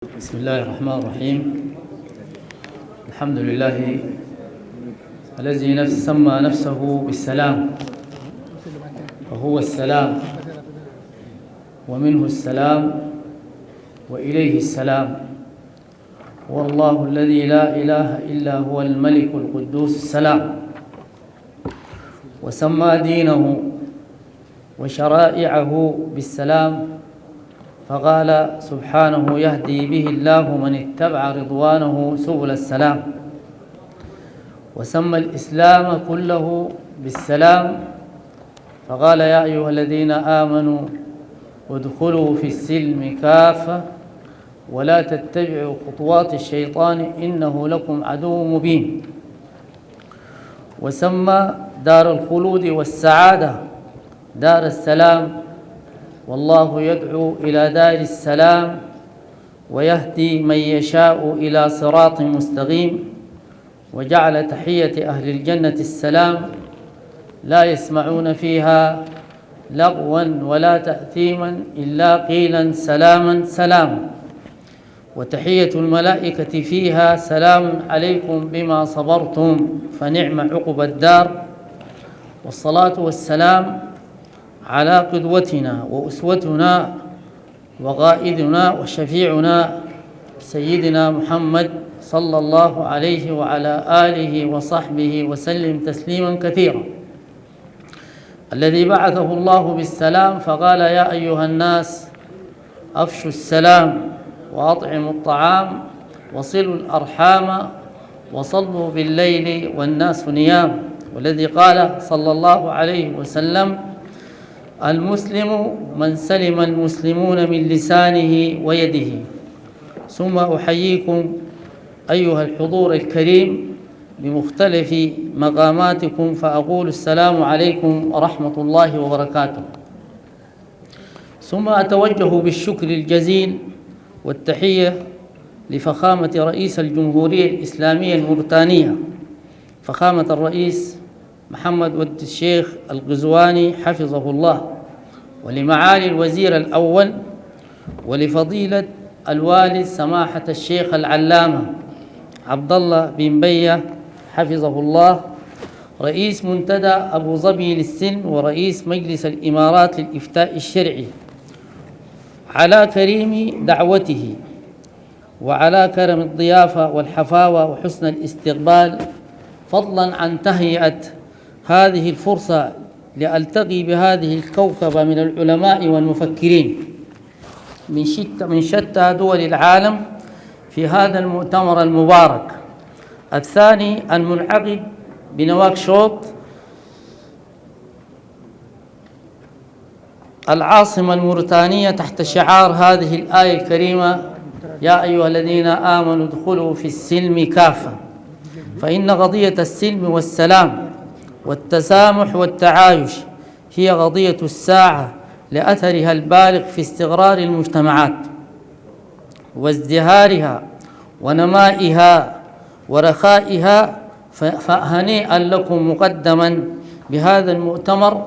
بسم الله الرحمن الرحيم. الحمد لله الذي سمى نفسه بالسلام، وهو السلام ومنه السلام وإليه السلام. هو الله الذي لا إله إلا هو الملك القدوس السلام، وسمى دينه وشرائعه بالسلام، فقال سبحانه: يهدي به الله من اتبع رضوانه سبل السلام. وسمى الإسلام كله بالسلام، فقال: يا أيها الذين آمنوا ادخلوا في السلم كافة ولا تتبعوا خطوات الشيطان إنه لكم عدو مبين. وسمى دار الخلود والسعادة دار السلام، والله يدعو إلى دار السلام ويهدي من يشاء إلى صراط مستقيم. وجعل تحية أهل الجنة السلام، لا يسمعون فيها لغوا ولا تأثيما إلا قيلا سلاما سلاما. وتحية الملائكة فيها: سلام عليكم بما صبرتم فنعم عقبى الدار. والصلاة والسلام على قدوتنا وأسوتنا وقائدنا وشفيعنا سيدنا محمد صلى الله عليه وعلى آله وصحبه وسلم تسليما كثيرا، الذي بعثه الله بالسلام، فقال: يا أيها الناس أفشوا السلام وأطعموا الطعام وصلوا الأرحام وصلوا بالليل والناس نيام. والذي قال صلى الله عليه وسلم: المسلم من سلم المسلمون من لسانه ويده. ثم أحييكم أيها الحضور الكريم بمختلف مقاماتكم، فأقول: السلام عليكم ورحمة الله وبركاته. ثم أتوجه بالشكر الجزيل والتحية لفخامة رئيس الجمهورية الإسلامية الموريتانية، فخامة الرئيس محمد ولد الشيخ الغزواني حفظه الله، ولمعالي الوزير الأول، ولفضيلة الوالد سماحة الشيخ العلامة عبد الله بن بية حفظه الله، رئيس منتدى أبو ظبي للسلم ورئيس مجلس الإمارات للإفتاء الشرعي، على كريم دعوته وعلى كرم الضيافة والحفاوة وحسن الاستقبال، فضلا عن تهيئة هذه الفرصة لألتقي بهذه الكوكبة من العلماء والمفكرين من شتى دول العالم في هذا المؤتمر المبارك الثاني المنعقد بنواكشوط العاصمة الموريتانية، تحت شعار هذه الآية الكريمة: يا أيها الذين آمنوا ادخلوا في السلم كافة. فإن قضية السلم والسلام والتسامح والتعايش هي قضية الساعة لأثرها البالغ في استقرار المجتمعات وازدهارها ونمائها ورخائها. فهنيئا لكم مقدما بهذا المؤتمر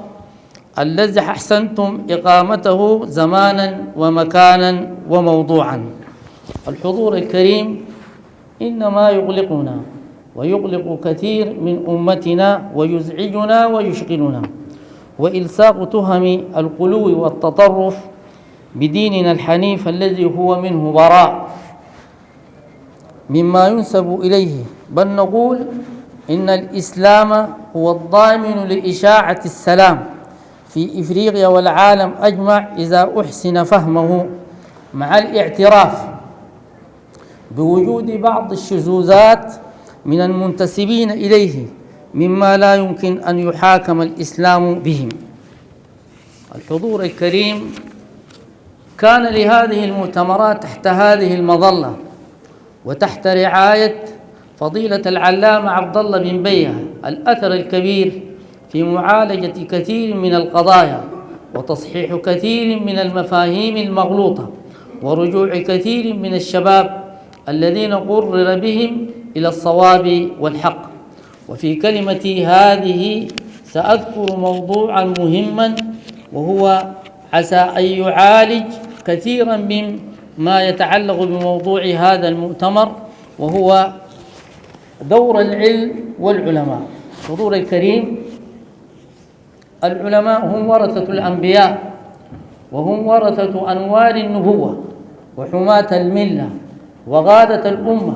الذي أحسنتم إقامته زمانا ومكانا وموضوعا. الحضور الكريم، إنما يقلقنا ويقلق كثير من أمتنا ويزعجنا ويشغلنا وإلصاق تهم الغلو والتطرف بديننا الحنيف الذي هو منه براء مما ينسب إليه، بل نقول إن الإسلام هو الضامن لإشاعة السلام في إفريقيا والعالم أجمع إذا أحسن فهمه، مع الاعتراف بوجود بعض الشذوذات من المنتسبين إليه مما لا يمكن أن يحاكم الإسلام بهم. الحضور الكريم، كان لهذه المؤتمرات تحت هذه المظلة وتحت رعاية فضيلة العلامة عبد الله بن بية الأثر الكبير في معالجة كثير من القضايا وتصحيح كثير من المفاهيم المغلوطة ورجوع كثير من الشباب الذين قرر بهم إلى الصواب والحق. وفي كلمتي هذه سأذكر موضوعا مهما، وهو عسى أن يعالج كثيرا من ما يتعلق بموضوع هذا المؤتمر، وهو دور العلم والعلماء. حضور الكريم، العلماء هم ورثة الأنبياء، وهم ورثة أنوار النبوة وحماة الملة وغادة الأمة،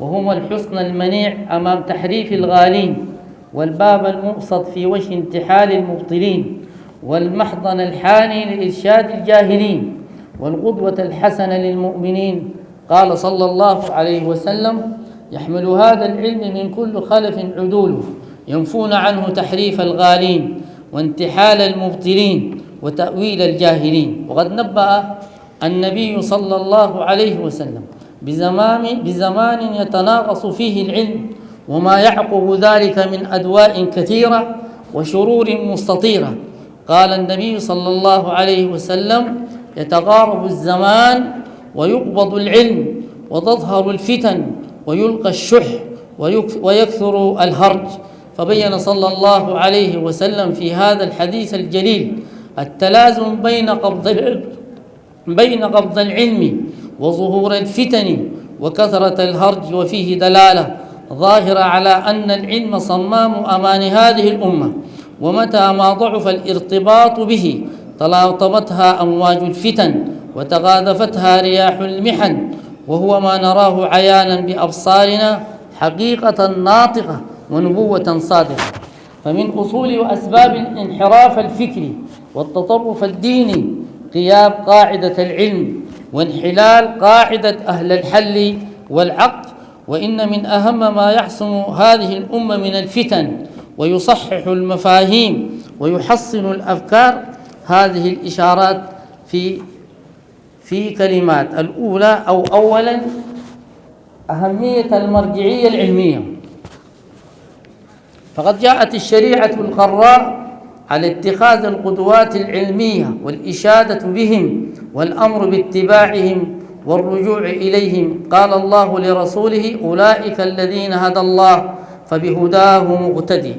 وهم الحصن المنيع أمام تحريف الغالين، والباب المؤصد في وجه انتحال المبطلين، والمحضن الحاني لإرشاد الجاهلين، والقدوة الحسنة للمؤمنين. قال صلى الله عليه وسلم: يحمل هذا العلم من كل خلف عدوله، ينفون عنه تحريف الغالين وانتحال المبطلين وتأويل الجاهلين. وقد نبأ النبي صلى الله عليه وسلم بزمان يتناقص فيه العلم وما يعقب ذلك من أدواء كثيرة وشرور مستطيرة. قال النبي صلى الله عليه وسلم: يتقارب الزمان ويقبض العلم وتظهر الفتن ويلقى الشح ويكثر الهرج. فبين صلى الله عليه وسلم في هذا الحديث الجليل التلازم بين قبض العلم وظهور الفتن وكثرة الهرج، وفيه دلالة ظاهرة على أن العلم صمام أمان هذه الأمة، ومتى ما ضعف الارتباط به تلاطمتها أمواج الفتن وتغاذفتها رياح المحن، وهو ما نراه عيانا بأبصارنا حقيقة ناطقة ونبوة صادقة. فمن أصول وأسباب الانحراف الفكري والتطرف الديني غياب قاعدة العلم وانحلال قاعدة أهل الحل والعقد. وإن من أهم ما يحسم هذه الأمة من الفتن ويصحح المفاهيم ويحصن الأفكار هذه الإشارات في كلمات. الأولى أو أولا أهمية المرجعية العلمية. فقد جاءت الشريعة القراء على اتخاذ القدوات العلمية والإشادة بهم والأمر باتباعهم والرجوع إليهم. قال الله لرسوله: أولئك الذين هدى الله فبهداه مقتدي.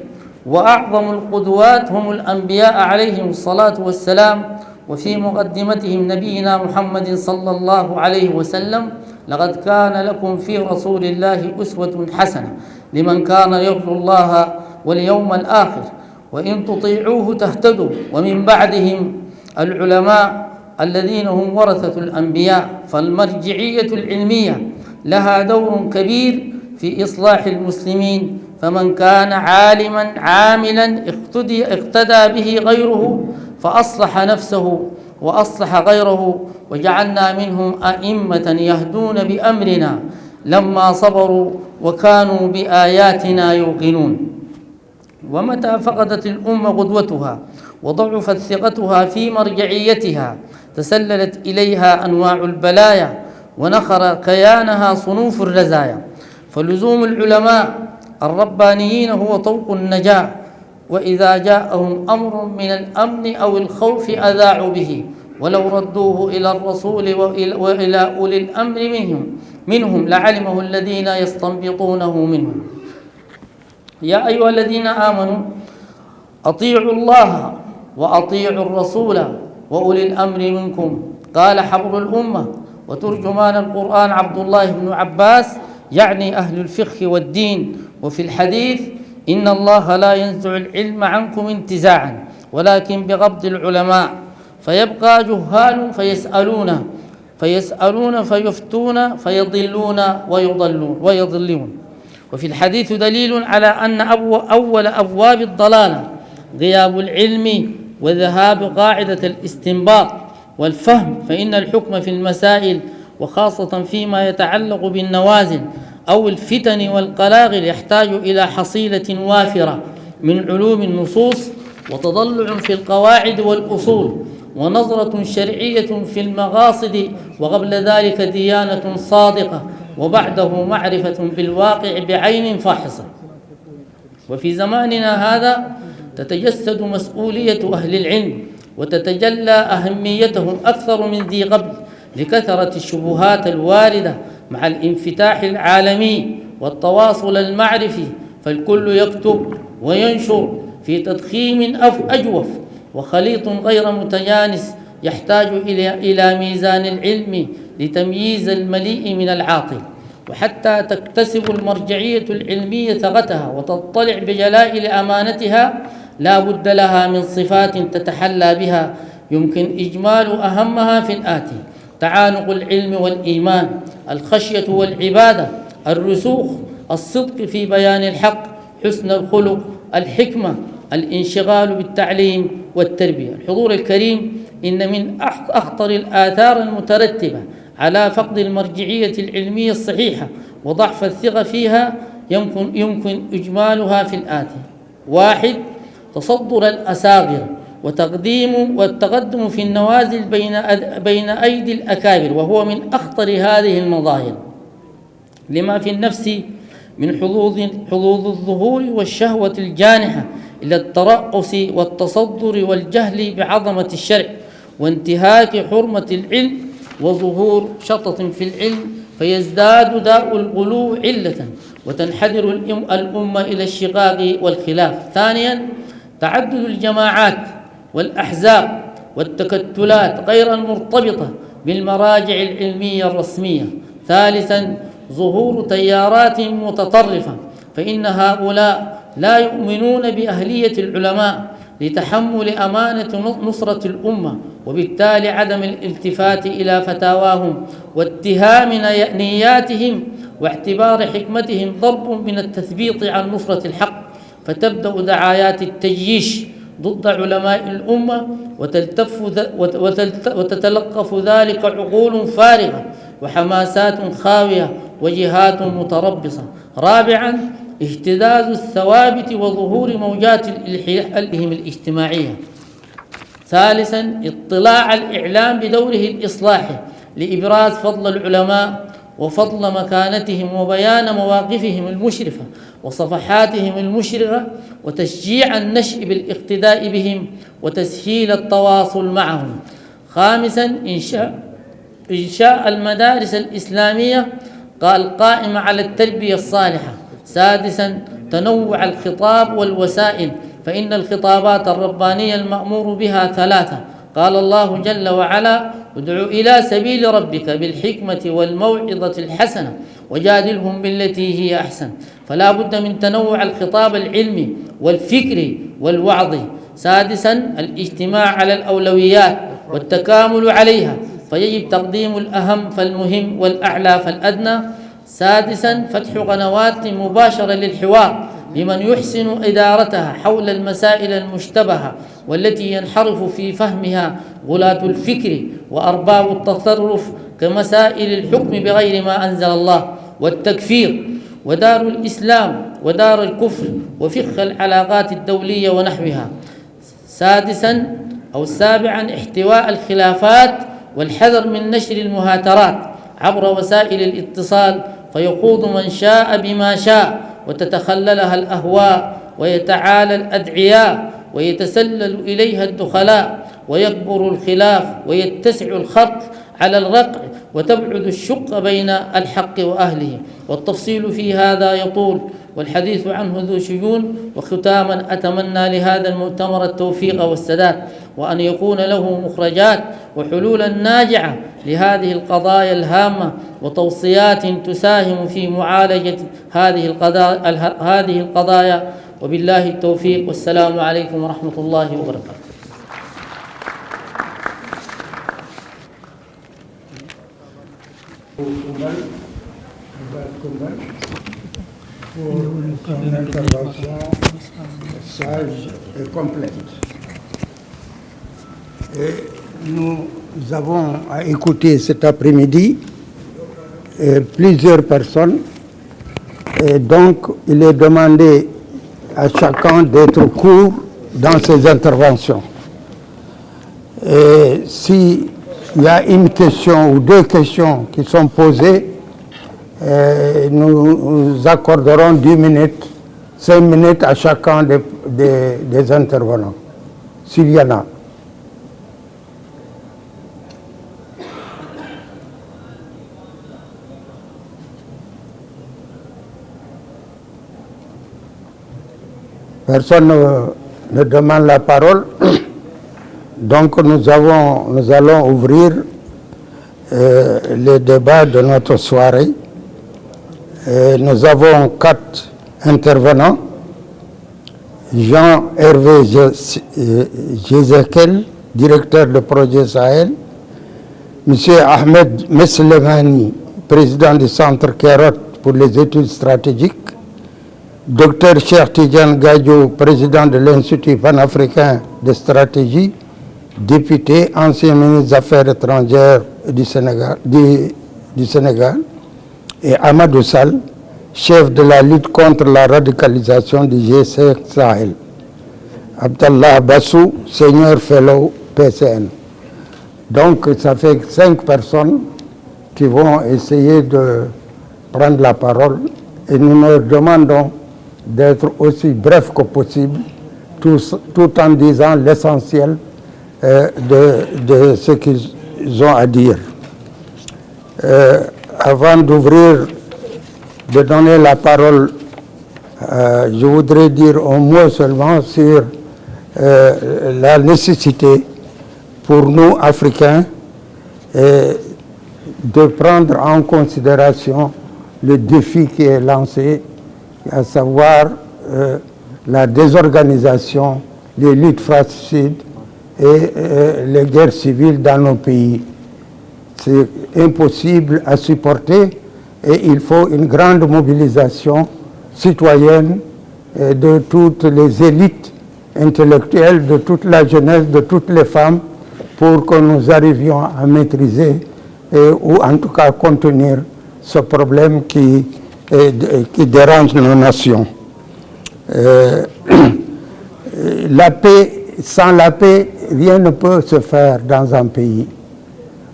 وأعظم القدوات هم الأنبياء عليهم الصلاة والسلام، وفي مقدمتهم نبينا محمد صلى الله عليه وسلم: لقد كان لكم في رسول الله أسوة حسنة لمن كان يرجو الله واليوم الآخر وإن تطيعوه تهتدوا. ومن بعدهم العلماء الذين هم ورثة الأنبياء. فالمرجعية العلمية لها دور كبير في إصلاح المسلمين، فمن كان عالما عاملا اقتدى به غيره فأصلح نفسه وأصلح غيره. وجعلنا منهم أئمة يهدون بأمرنا لما صبروا وكانوا بآياتنا يوقنون. ومتى فقدت الأمة قدوتها وضعفت ثقتها في مرجعيتها تسللت إليها أنواع البلايا ونخر كيانها صنوف الرزايا. فلزوم العلماء الربانيين هو طوق النجاة، وإذا جاءهم أمر من الأمن أو الخوف أذاعوا به ولو ردوه إلى الرسول وإلى أولي الأمر منهم لعلمه الذين يستنبطونه منهم. يا أيها الذين آمنوا أطيعوا الله وأطيعوا الرسول وأولي الأمر منكم. قال حبر الأمة وترجمان القرآن عبد الله بن عباس يعني أهل الفقه والدين. وفي الحديث: إن الله لا ينزع العلم عنكم انتزاعا ولكن بقبض العلماء، فيبقى جهال فيسألون فيفتون فيضلون ويضلون. وفي الحديث دليل على أن أول أبواب الضلالة غياب العلم وذهاب قاعدة الاستنباط والفهم. فإن الحكم في المسائل وخاصة فيما يتعلق بالنوازل أو الفتن والقلاقل يحتاج إلى حصيلة وافرة من علوم النصوص وتضلع في القواعد والأصول ونظرة شرعية في المقاصد، وقبل ذلك ديانة صادقة، وبعده معرفة بالواقع بعين فاحصة. وفي زماننا هذا تتجسد مسؤولية أهل العلم وتتجلى أهميتهم أكثر من ذي قبل لكثرة الشبهات الواردة مع الانفتاح العالمي والتواصل المعرفي، فالكل يكتب وينشر في تضخيم أجوف وخليط غير متجانس يحتاج إلى ميزان العلم لتمييز المليء من العاطل. وحتى تكتسب المرجعية العلمية ثغتها وتطلع بجلائل أمانتها لا بد لها من صفات تتحلى بها، يمكن إجمال أهمها في الآتي: تعانق العلم والإيمان، الخشية والعبادة، الرسوخ، الصدق في بيان الحق، حسن الخلق، الحكمة، الانشغال بالتعليم والتربية. الحضور الكريم، إن من أخطر الآثار المترتبة على فقد المرجعية العلمية الصحيحة وضعف الثقة فيها يمكن إجمالها في الآتي: 1. تصدر الأساغر والتقدم في النوازل بين أيدي الأكابر، وهو من أخطر هذه المظاهر لما في النفس من حظوظ الظهور والشهوة الجانحة إلى الترأس والتصدر والجهل بعظمة الشرع وانتهاك حرمة العلم وظهور شطط في العلم، فيزداد داء الغلو علة وتنحدر الأمة إلى الشقاق والخلاف. 2. تعدد الجماعات والأحزاب والتكتلات غير المرتبطة بالمراجع العلمية الرسمية. 3. ظهور تيارات متطرفة، فإن هؤلاء لا يؤمنون بأهلية العلماء لتحمل أمانة نصرة الأمة، وبالتالي عدم الالتفات إلى فتاواهم واتهام نياتهم واعتبار حكمتهم ضرب من التثبيط عن نصرة الحق، فتبدأ دعايات التجيش ضد علماء الأمة وتتلقف ذلك عقول فارغة وحماسات خاوية وجهات متربصة. 4. اهتزاز الثوابت وظهور موجات الإلحاد الاجتماعية. 5. اطلاع الإعلام بدوره الإصلاحي لإبراز فضل العلماء وفضل مكانتهم وبيان مواقفهم المشرفة وصفحاتهم المشرقة وتشجيع النشء بالاقتداء بهم وتسهيل التواصل معهم. 5. إنشاء المدارس الإسلامية القائمة على التربية الصالحة. 6. تنوع الخطاب والوسائل، فإن الخطابات الربانية المأمور بها 3. قال الله جل وعلا: ادع إلى سبيل ربك بالحكمة والموعظة الحسنة وجادلهم بالتي هي أحسن. فلا بد من تنوع الخطاب العلمي والفكري والوعظي. 7. الاجتماع على الأولويات والتكامل عليها، فيجب تقديم الأهم فالمهم والأعلى فالأدنى. 8. فتح قنوات مباشرة للحوار لمن يحسن إدارتها حول المسائل المشتبهة والتي ينحرف في فهمها غلاة الفكر وأرباب التصرف، كمسائل الحكم بغير ما أنزل الله والتكفير ودار الإسلام ودار الكفر وفقه العلاقات الدولية ونحوها. 7. احتواء الخلافات والحذر من نشر المهاترات عبر وسائل الاتصال، فيخوض من شاء بما شاء وتتخللها الأهواء ويتعالى الأدعياء ويتسلل إليها الدخلاء ويكبر الخلاف ويتسع الخرق على الرقع وتبعد الشق بين الحق وأهله. والتفصيل في هذا يطول والحديث عنه ذو شجون. وختاما أتمنى لهذا المؤتمر التوفيق والسداد، وأن يكون له مخرجات وحلولا ناجعة لهذه القضايا الهامة وتوصيات تساهم في معالجة هذه القضايا. وبالله التوفيق، والسلام عليكم ورحمة الله وبركاته. Pour une intervention sage et complète. Et nous avons à écouter cet après-midi plusieurs personnes, et donc il est demandé à chacun d'être court dans ses interventions. Et s'il y a une question ou deux questions qui sont posées, nous accorderons 10 minutes, 5 minutes à chacun des intervenants, s'il y en a. Personne ne demande la parole. Donc nous allons ouvrir les débats de notre soirée. Nous avons 4 intervenants. Jean-Hervé Jézékel, directeur de projet Sahel. M. Ahmed Meslemani, président du Centre Kerot pour les études stratégiques. Dr Cheikh Tidiane Gadio, président de l'Institut panafricain de stratégie. Député, ancien ministre des Affaires étrangères du Sénégal. Et Amadou Sall, chef de la lutte contre la radicalisation du G5 Sahel. Abdallah Bassou, senior fellow PCN. Donc ça fait 5 personnes qui vont essayer de prendre la parole et nous leur demandons d'être aussi brefs que possible, tout en disant l'essentiel de ce qu'ils ont à dire. Avant d'ouvrir, de donner la parole, je voudrais dire un mot seulement sur la nécessité pour nous, Africains, de prendre en considération le défi qui est lancé, à savoir la désorganisation, les luttes fratricides et les guerres civiles dans nos pays. C'est impossible à supporter et il faut une grande mobilisation citoyenne de toutes les élites intellectuelles, de toute la jeunesse, de toutes les femmes, pour que nous arrivions à maîtriser ou en tout cas contenir ce problème qui dérange nos nations. La paix, sans la paix, rien ne peut se faire dans un pays.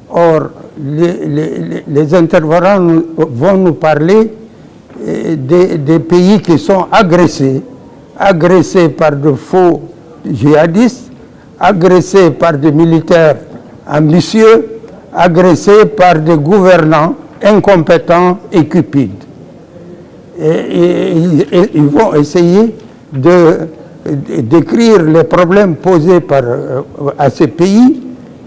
Or, les intervenants vont nous parler des pays qui sont agressés par de faux djihadistes, agressés par des militaires ambitieux, agressés par des gouvernants incompétents et cupides. Et ils vont essayer de décrire les problèmes posés à ces pays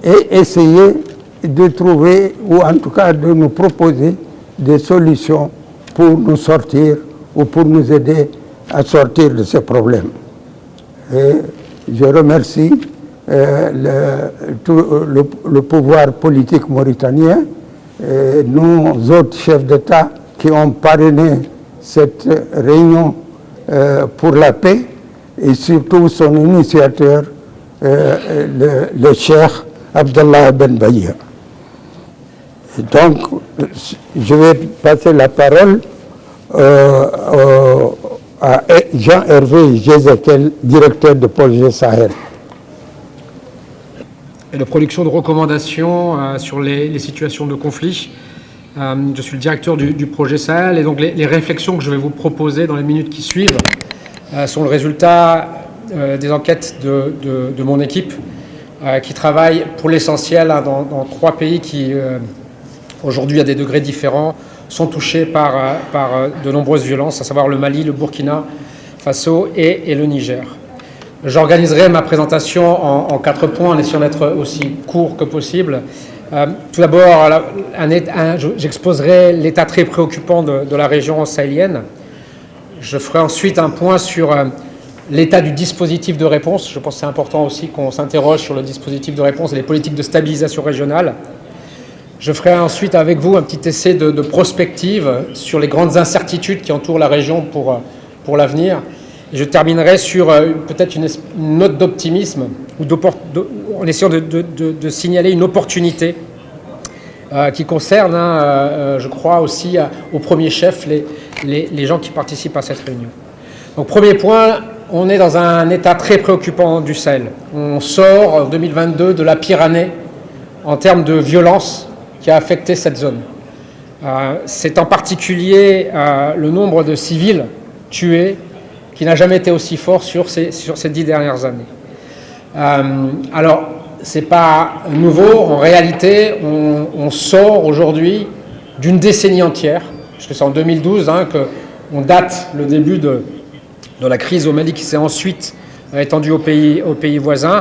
et essayer de trouver, ou en tout cas de nous proposer des solutions pour nous sortir ou pour nous aider à sortir de ces problèmes. Et je remercie le pouvoir politique mauritanien, nous autres chefs d'État qui ont parrainé cette réunion pour la paix et surtout son initiateur, le Cheikh Abdallah Ben Bahia. Donc, je vais passer la parole à Jean-Hervé Jézékel, directeur de projet Sahel. Et de production de recommandations sur les situations de conflit. Je suis le directeur du projet Sahel et donc les réflexions que je vais vous proposer dans les minutes qui suivent sont le résultat des enquêtes de mon équipe qui travaille pour l'essentiel dans 3 pays qui aujourd'hui à des degrés différents sont touchés par de nombreuses violences, à savoir le Mali, le Burkina Faso et le Niger. J'organiserai ma présentation en 4 points en essayant d'être aussi court que possible. Tout d'abord, j'exposerai l'état très préoccupant de la région sahélienne. Je ferai ensuite un point sur l'état du dispositif de réponse. Je pense que c'est important aussi qu'on s'interroge sur le dispositif de réponse et les politiques de stabilisation régionale. Je ferai ensuite avec vous un petit essai de prospective sur les grandes incertitudes qui entourent la région pour l'avenir. Et je terminerai sur peut-être une note d'optimisme en essayant de signaler une opportunité qui concerne, je crois aussi au premier chef, les gens qui participent à cette réunion. Donc premier point, on est dans un état très préoccupant du Sahel. On sort en 2022 de la pire année en termes de violence qui a affecté cette zone. C'est en particulier le nombre de civils tués qui n'a jamais été aussi fort sur ces 10 dernières années. Alors, ce n'est pas nouveau. En réalité, on sort aujourd'hui d'une décennie entière, puisque c'est en 2012 qu'on date le début de la crise au Mali qui s'est ensuite étendue aux pays voisins,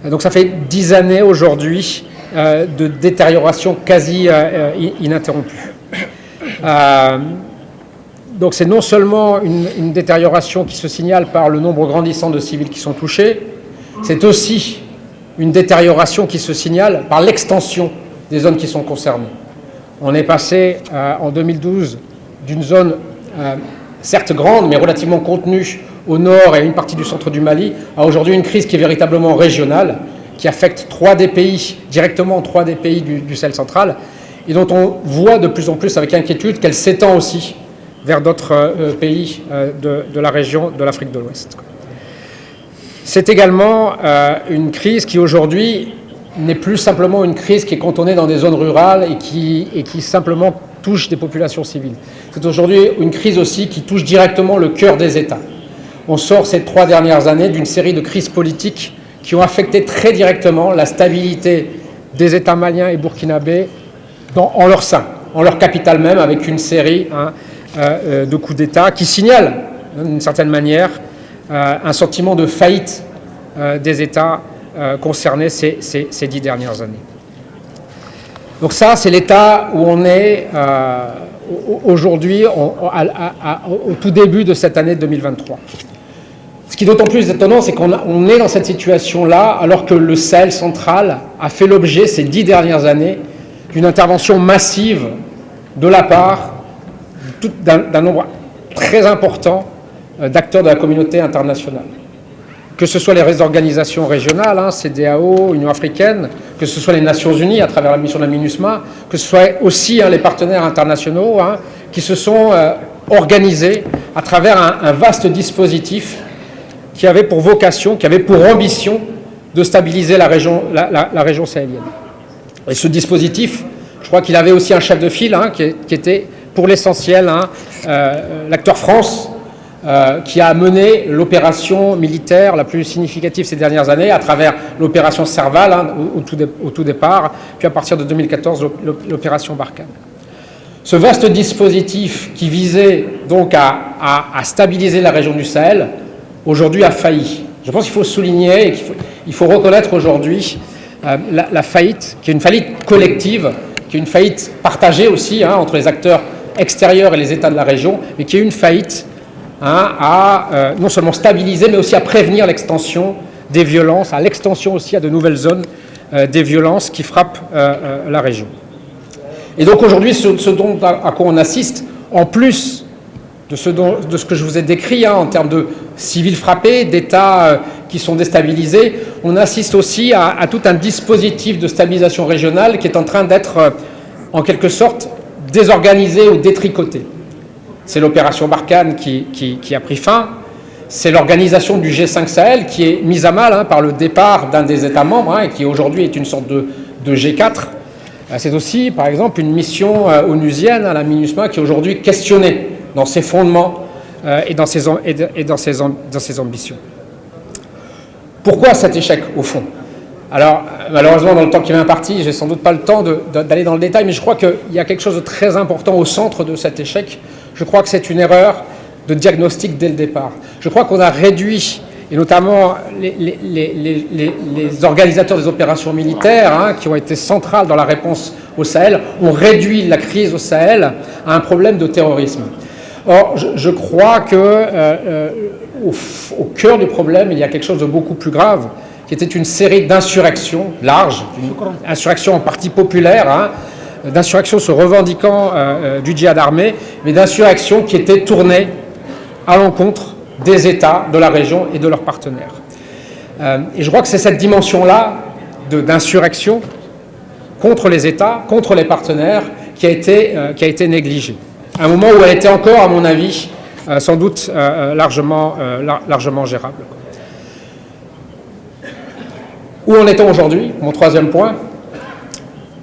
Donc ça fait 10 années aujourd'hui de détérioration quasi ininterrompue. Donc c'est non seulement une détérioration qui se signale par le nombre grandissant de civils qui sont touchés, c'est aussi une détérioration qui se signale par l'extension des zones qui sont concernées. On est passé en 2012 d'une zone certes grande mais relativement contenue au nord et une partie du centre du Mali à aujourd'hui une crise qui est véritablement régionale, qui affecte directement trois des pays du Sahel central et dont on voit de plus en plus avec inquiétude qu'elle s'étend aussi vers d'autres pays de la région de l'Afrique de l'Ouest. C'est également une crise qui aujourd'hui n'est plus simplement une crise qui est cantonnée dans des zones rurales et qui simplement touche des populations civiles. C'est aujourd'hui une crise aussi qui touche directement le cœur des États. On sort ces 3 dernières années d'une série de crises politiques qui ont affecté très directement la stabilité des États maliens et burkinabés en leur sein, en leur capitale même, avec une série de coups d'État qui signalent, d'une certaine manière, un sentiment de faillite des États concernés ces 10 dernières années. Donc ça, c'est l'état où on est aujourd'hui, au tout début de cette année 2023. Ce qui est d'autant plus étonnant, c'est qu'on est dans cette situation-là alors que le Sahel central a fait l'objet ces 10 dernières années d'une intervention massive de la part d'un nombre très important d'acteurs de la communauté internationale. Que ce soit les organisations régionales, CEDEAO, Union africaine, que ce soit les Nations unies à travers la mission de la MINUSMA, que ce soit aussi les partenaires internationaux qui se sont organisés à travers un vaste dispositif qui avait pour vocation, qui avait pour ambition de stabiliser la région sahélienne. Et ce dispositif, je crois qu'il avait aussi un chef de file qui était pour l'essentiel l'acteur France, qui a mené l'opération militaire la plus significative ces dernières années à travers l'opération Serval au tout départ, puis à partir de 2014 l'opération Barkhane. Ce vaste dispositif qui visait donc à stabiliser la région du Sahel, aujourd'hui a failli. Je pense qu'il faut souligner et qu'il faut reconnaître aujourd'hui la faillite, qui est une faillite collective, qui est une faillite partagée aussi entre les acteurs extérieurs et les États de la région, mais qui est une faillite à non seulement stabiliser, mais aussi à prévenir l'extension des violences, à l'extension aussi à de nouvelles zones des violences qui frappent la région. Et donc aujourd'hui, à quoi on assiste, en plus de ce que je vous ai décrit en termes de civils frappés, d'États qui sont déstabilisés, on assiste aussi à tout un dispositif de stabilisation régionale qui est en train d'être en quelque sorte désorganisé ou détricoté. C'est l'opération Barkhane qui a pris fin. C'est l'organisation du G5 Sahel qui est mise à mal par le départ d'un des États membres et qui aujourd'hui est une sorte de G4. C'est aussi, par exemple, une mission onusienne à la MINUSMA qui est aujourd'hui questionnée dans ses fondements et dans ses ambitions. Pourquoi cet échec, au fond ? Alors, malheureusement, dans le temps qui m'est imparti, j'ai sans doute pas le temps d'aller dans le détail, mais je crois qu'il y a quelque chose de très important au centre de cet échec. Je crois que c'est une erreur de diagnostic dès le départ. Je crois qu'on a réduit, et notamment les organisateurs des opérations militaires, qui ont été centrales dans la réponse au Sahel, ont réduit la crise au Sahel à un problème de terrorisme. Or, je crois qu'au cœur du problème, il y a quelque chose de beaucoup plus grave, qui était une série d'insurrections larges, une insurrection en partie populaire, d'insurrections se revendiquant du djihad armé, mais d'insurrections qui étaient tournées à l'encontre des États de la région et de leurs partenaires. Et je crois que c'est cette dimension-là d'insurrection contre les États, contre les partenaires, qui a été négligée. À un moment où elle était encore, à mon avis, sans doute largement gérable. Où en est-on aujourd'hui ? Mon troisième point.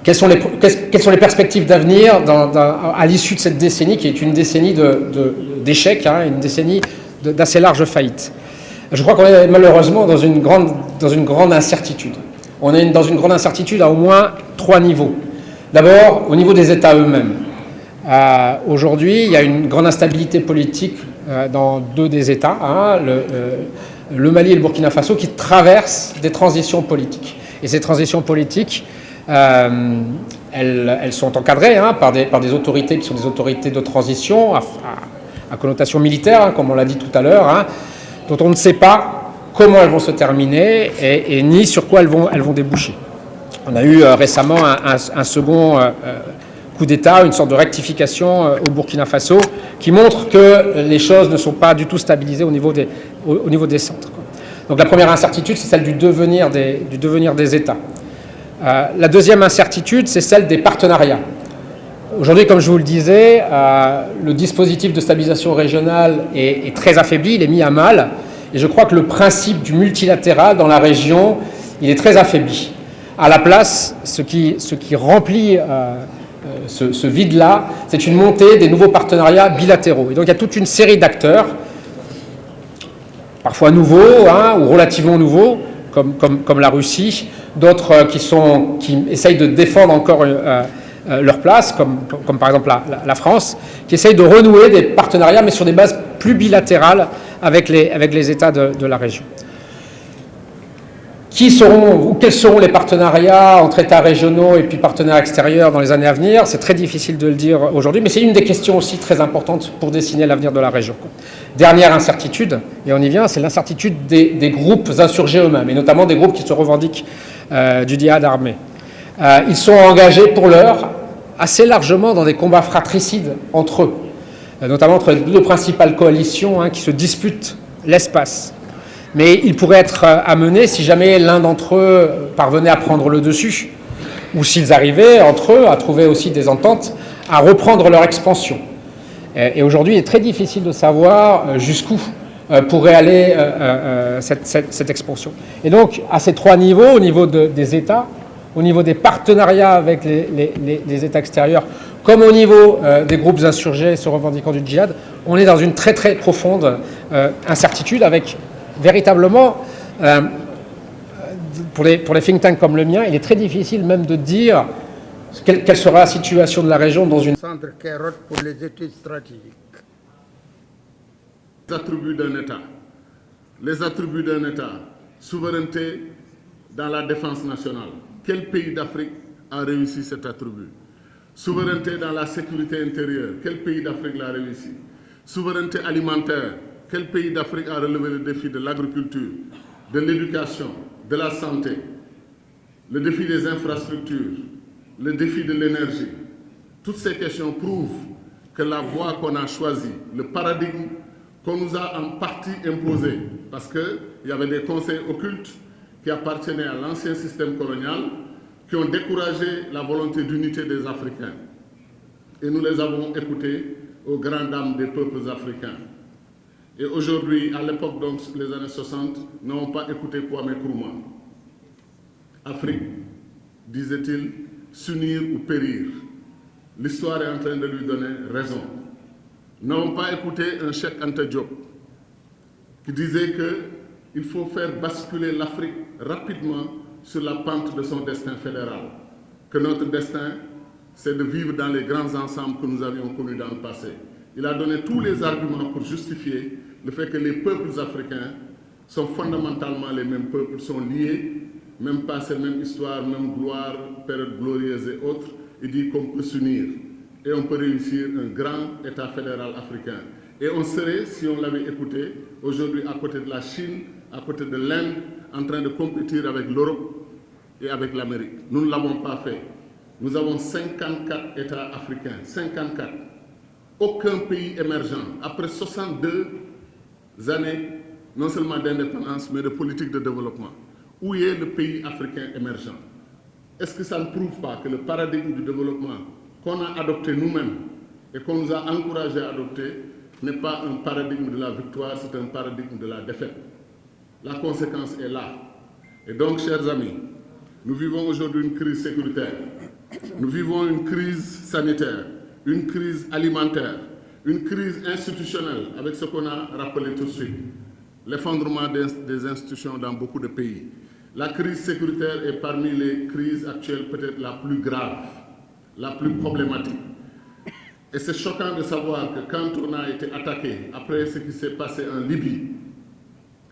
Quelles sont les perspectives d'avenir à l'issue de cette décennie, qui est une décennie d'échecs, une décennie d'assez large faillite ? Je crois qu'on est malheureusement dans une grande incertitude. On est dans une grande incertitude à au moins 3 niveaux. D'abord, au niveau des États eux-mêmes. Aujourd'hui, il y a une grande instabilité politique dans 2 des États, le Mali et le Burkina Faso qui traversent des transitions politiques. Et ces transitions politiques, elles sont encadrées par des autorités qui sont des autorités de transition à connotation militaire, comme on l'a dit tout à l'heure, dont on ne sait pas comment elles vont se terminer et ni sur quoi elles vont déboucher. On a eu récemment un second coup d'État, une sorte de rectification au Burkina Faso qui montre que les choses ne sont pas du tout stabilisées au niveau des centres. Donc la première incertitude, c'est celle du devenir des États. La deuxième incertitude, c'est celle des partenariats. Aujourd'hui, comme je vous le disais, le dispositif de stabilisation régionale est très affaibli, il est mis à mal. Et je crois que le principe du multilatéral dans la région, il est très affaibli. À la place, ce qui remplit ce vide-là, c'est une montée des nouveaux partenariats bilatéraux. Et donc il y a toute une série d'acteurs, parfois nouveaux ou relativement nouveaux, comme la Russie, d'autres qui essayent de défendre encore leur place, comme par exemple la France, qui essayent de renouer des partenariats, mais sur des bases plus bilatérales avec les États de la région. Quels seront les partenariats entre États régionaux et puis partenaires extérieurs dans les années à venir? C'est très difficile de le dire aujourd'hui, mais c'est une des questions aussi très importantes pour dessiner l'avenir de la région. Dernière incertitude, et on y vient, c'est l'incertitude des groupes insurgés eux-mêmes, et notamment des groupes qui se revendiquent du djihad armé. Ils sont engagés pour l'heure assez largement dans des combats fratricides entre eux, notamment entre les deux principales coalitions qui se disputent l'espace. Mais ils pourraient être amenés, si jamais l'un d'entre eux parvenait à prendre le dessus, ou s'ils arrivaient entre eux à trouver aussi des ententes, à reprendre leur expansion. Et aujourd'hui, il est très difficile de savoir jusqu'où pourrait aller cette expansion. Et donc, à ces trois niveaux, au niveau des États, au niveau des partenariats avec les États extérieurs, comme au niveau des groupes insurgés se revendiquant du djihad, on est dans une très très profonde incertitude avec véritablement, pour les think tanks comme le mien, il est très difficile même de dire quelle sera la situation de la région dans une... Centre carotte pour les études stratégiques. Les attributs d'un État. Les attributs d'un État. Souveraineté dans la défense nationale. Quel pays d'Afrique a réussi cet attribut? Souveraineté dans la sécurité intérieure. Quel pays d'Afrique l'a réussi? Souveraineté alimentaire. Quel pays d'Afrique a relevé le défi de l'agriculture, de l'éducation, de la santé, le défi des infrastructures, le défi de l'énergie? Toutes ces questions prouvent que la voie qu'on a choisie, le paradigme qu'on nous a en partie imposé, parce qu'il y avait des conseils occultes qui appartenaient à l'ancien système colonial, qui ont découragé la volonté d'unité des Africains. Et nous les avons écoutés aux grandes dames des peuples africains. Et aujourd'hui, à l'époque, donc les années 60, n'ont pas écouté Kwame Nkrumah. Afrique, disait-il, s'unir ou périr. L'histoire est en train de lui donner raison. N'avons pas écouté un Cheikh Anta Diop qui disait qu'il faut faire basculer l'Afrique rapidement sur la pente de son destin fédéral. Que notre destin, c'est de vivre dans les grands ensembles que nous avions connus dans le passé. Il a donné tous les arguments pour justifier le fait que les peuples africains sont fondamentalement les mêmes peuples, sont liés, même passé, même histoire, même gloire, période glorieuse et autres. Il dit qu'on peut s'unir et on peut réussir un grand État fédéral africain. Et on serait, si on l'avait écouté, aujourd'hui à côté de la Chine, à côté de l'Inde, en train de compétir avec l'Europe et avec l'Amérique. Nous ne l'avons pas fait. Nous avons 54 États africains, 54. Aucun pays émergent, après 62 années, non seulement d'indépendance, mais de politique de développement. Où est le pays africain émergent? Est-ce que ça ne prouve pas que le paradigme du développement qu'on a adopté nous-mêmes et qu'on nous a encouragé à adopter n'est pas un paradigme de la victoire, c'est un paradigme de la défaite? La conséquence est là. Et donc, chers amis, nous vivons aujourd'hui une crise sécuritaire, nous vivons une crise sanitaire, une crise alimentaire, une crise institutionnelle, avec ce qu'on a rappelé tout de suite, l'effondrement des institutions dans beaucoup de pays. La crise sécuritaire est parmi les crises actuelles peut-être la plus grave, la plus problématique. Et c'est choquant de savoir que quand on a été attaqué, après ce qui s'est passé en Libye,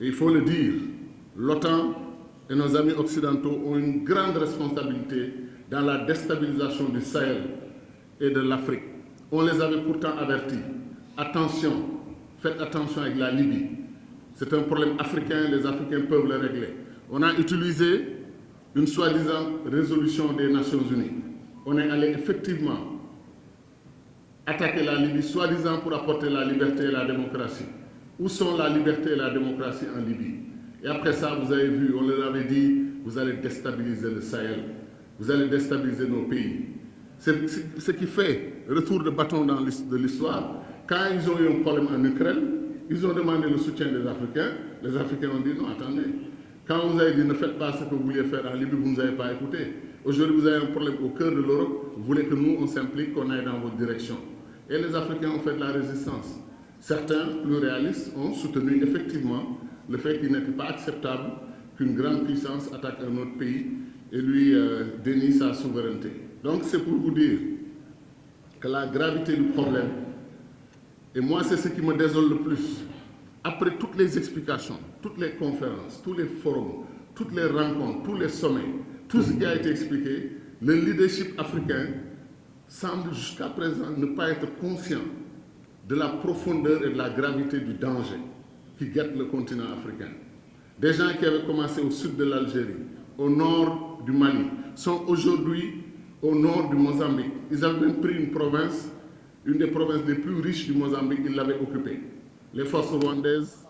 Et il faut le dire, l'OTAN et nos amis occidentaux ont une grande responsabilité dans la déstabilisation du Sahel et de l'Afrique. On les avait pourtant avertis. Attention, faites attention avec la Libye. C'est un problème africain, les Africains peuvent le régler. On a utilisé une soi-disant résolution des Nations Unies. On est allé effectivement attaquer la Libye, soi-disant pour apporter la liberté et la démocratie. Où sont la liberté et la démocratie en Libye? Et après ça, vous avez vu, on leur avait dit, vous allez déstabiliser le Sahel, vous allez déstabiliser nos pays. C'est ce qui fait retour de bâton de l'histoire. Quand ils ont eu un problème en Ukraine, ils ont demandé le soutien des Africains. Les Africains ont dit non, attendez. Quand vous avez dit ne faites pas ce que vous vouliez faire en Libye, vous ne nous avez pas écouté. Aujourd'hui, vous avez un problème au cœur de l'Europe, vous voulez que nous, on s'implique, qu'on aille dans votre direction. Et les Africains ont fait de la résistance. Certains, plus réalistes, ont soutenu effectivement le fait qu'il n'était pas acceptable qu'une grande puissance attaque un autre pays et lui dénie sa souveraineté. Donc c'est pour vous dire que la gravité du problème, et moi c'est ce qui me désole le plus, après toutes les explications, toutes les conférences, tous les forums, toutes les rencontres, tous les sommets, tout ce qui a été expliqué, le leadership africain semble jusqu'à présent ne pas être conscient de la profondeur et de la gravité du danger qui guette le continent africain. Des gens qui avaient commencé au sud de l'Algérie, au nord du Mali, sont aujourd'hui au nord du Mozambique. Ils avaient même pris une province, une des provinces les plus riches du Mozambique, ils l'avaient occupée. Les forces rwandaises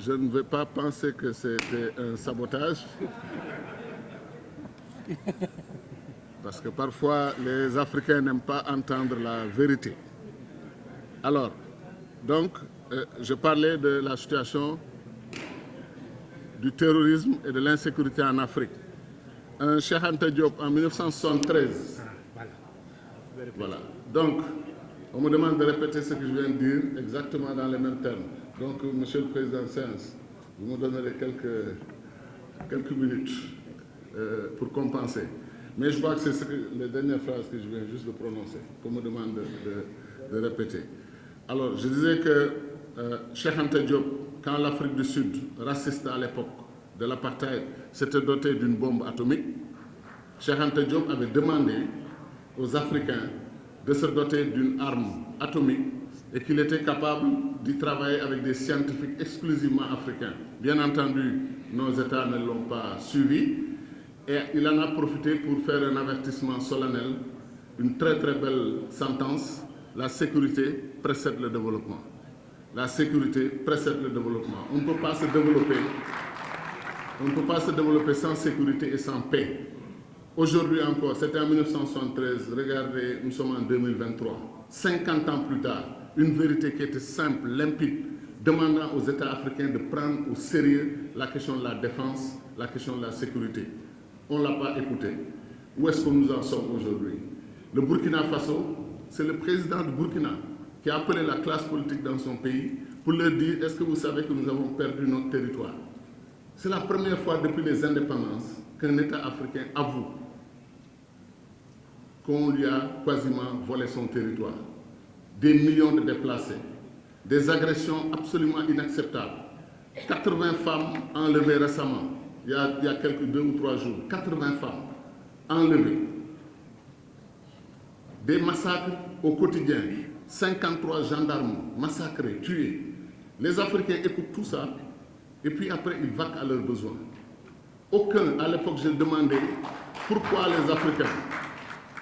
Je ne vais pas penser que c'était un sabotage, parce que parfois les Africains n'aiment pas entendre la vérité. Alors, donc, je parlais de la situation du terrorisme et de l'insécurité en Afrique. Un Cheikh Anta Diop en 1973. Voilà. Donc, on me demande de répéter ce que je viens de dire exactement dans les mêmes termes. Donc, Monsieur le Président Séance, vous me donnerez quelques minutes pour compenser. Mais je vois que c'est les dernières phrases que je viens juste de prononcer, qu'on me demande de répéter. Alors, je disais que Cheikh Anta Diop, quand l'Afrique du Sud, raciste à l'époque de l'apartheid, s'était dotée d'une bombe atomique, Cheikh Anta Diop avait demandé aux Africains de se doter d'une arme atomique et qu'il était capable d'y travailler avec des scientifiques exclusivement africains. Bien entendu, nos États ne l'ont pas suivi et il en a profité pour faire un avertissement solennel, une très très belle sentence: la sécurité précède le développement. La sécurité précède le développement. On ne peut pas se développer sans sécurité et sans paix. Aujourd'hui encore, c'était en 1973, regardez, nous sommes en 2023. 50 ans plus tard, une vérité qui était simple, limpide, demandant aux États africains de prendre au sérieux la question de la défense, la question de la sécurité. On ne l'a pas écouté. Où est-ce que nous en sommes aujourd'hui? Le Burkina Faso, c'est le président du Burkina qui a appelé la classe politique dans son pays pour leur dire: est-ce que vous savez que nous avons perdu notre territoire? C'est la première fois depuis les indépendances qu'un État africain avoue qu'on lui a quasiment volé son territoire. Des millions de déplacés, des agressions absolument inacceptables. 80 femmes enlevées récemment, il y a quelques 2 ou 3 jours. 80 femmes enlevées. Des massacres au quotidien. 53 gendarmes massacrés, tués. Les Africains écoutent tout ça et puis après ils vaquent à leurs besoins. Aucun, à l'époque, j'ai demandé pourquoi les Africains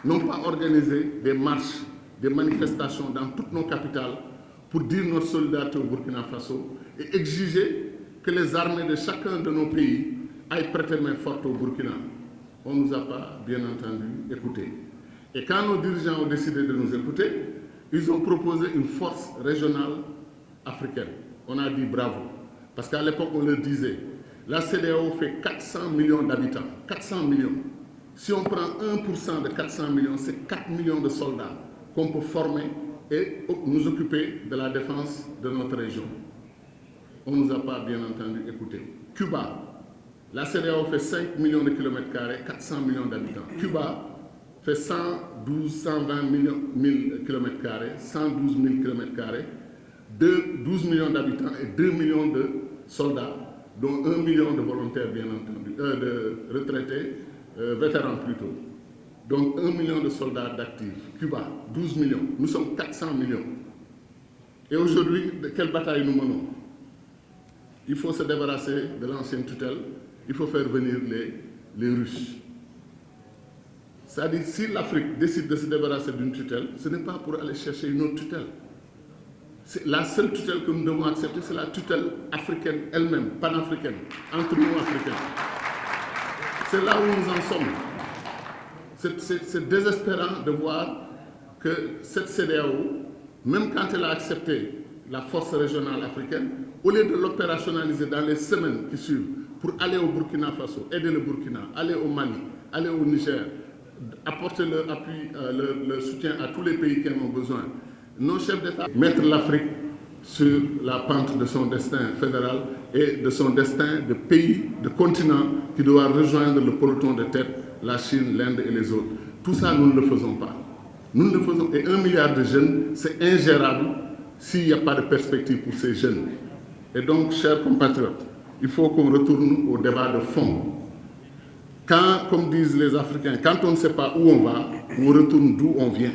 n'ont pas organisé des marches, des manifestations dans toutes nos capitales pour dire notre solidarité au Burkina Faso et exiger que les armées de chacun de nos pays aillent prêter main forte au Burkina. On ne nous a pas, bien entendu, écoutés. Et quand nos dirigeants ont décidé de nous écouter, ils ont proposé une force régionale africaine. On a dit bravo. Parce qu'à l'époque, on leur disait: la CEDEAO fait 400 millions d'habitants. 400 millions. Si on prend 1% de 400 millions, c'est 4 millions de soldats qu'on peut former et nous occuper de la défense de notre région. On ne nous a pas, bien entendu, écoutés. Cuba, la CEDEAO fait 5 millions de kilomètres carrés, 400 millions d'habitants. Cuba fait 120 000 kilomètres carrés, 112 000 kilomètres carrés, 12 millions d'habitants et 2 millions de soldats, dont 1 million de volontaires, bien entendu, de retraités, vétérans plutôt. Donc 1 million de soldats d'actifs. Cuba, 12 millions. Nous sommes 400 millions. Et aujourd'hui, de quelle bataille nous menons? Il faut se débarrasser de l'ancienne tutelle. Il faut faire venir les Russes. C'est-à-dire, si l'Afrique décide de se débarrasser d'une tutelle, ce n'est pas pour aller chercher une autre tutelle. La seule tutelle que nous devons accepter, c'est la tutelle africaine elle-même, panafricaine, entre nous Africains. C'est là où nous en sommes. C'est désespérant de voir que cette CEDEAO, même quand elle a accepté la force régionale africaine, au lieu de l'opérationnaliser dans les semaines qui suivent, pour aller au Burkina Faso, aider le Burkina, aller au Mali, aller au Niger, apporter leur appui, leur soutien à tous les pays qui en ont besoin, nos chefs d'État mettre l'Afrique sur la pente de son destin fédéral et de son destin de pays, de continent qui doit rejoindre le peloton de tête, la Chine, l'Inde et les autres. Tout ça, nous ne le faisons pas. Nous ne le faisons. Et 1 milliard de jeunes, c'est ingérable s'il n'y a pas de perspective pour ces jeunes. Et donc, chers compatriotes, il faut qu'on retourne au débat de fond. Quand, comme disent les Africains, quand on ne sait pas où on va, on retourne d'où on vient.